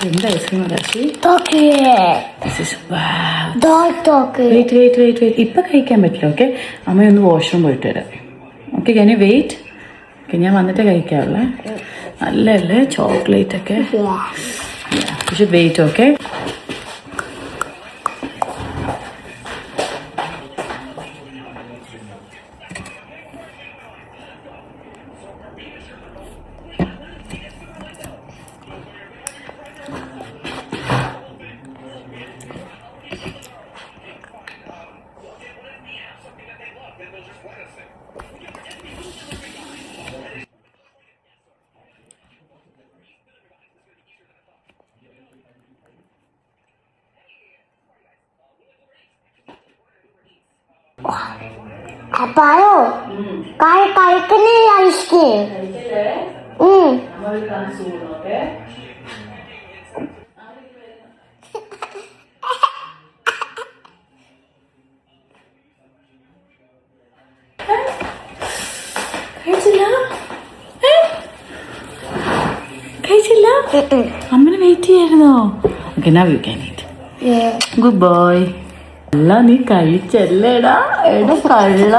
എന്ത് ഐസ്ക്രീം കാശി? ഇപ്പൊ കഴിക്കാൻ പറ്റില്ല. ഓക്കെ, അമ്മയൊന്ന് വാഷ്റൂം പോയിട്ട് വരാം. Okay, can you wait? Okay, ഞാൻ വന്നിട്ട് കഴിക്കാവുള്ളേ. നല്ലല്ലേ ചോക്ലേറ്റ് ഒക്കെ. പക്ഷെ വെയിറ്റ്. ഓക്കെ, അപ്പായോ കഴിക്കുന്നേ ഐസ്ക്രീം. കഴിച്ചില്ല? അമ്മനെ വെയിറ്റ് ചെയ്യായിരുന്നോ? Okay, now you can eat. Good boy. അല്ല, നീ കഴിച്ചല്ലേടാ? എടാ കള്ള.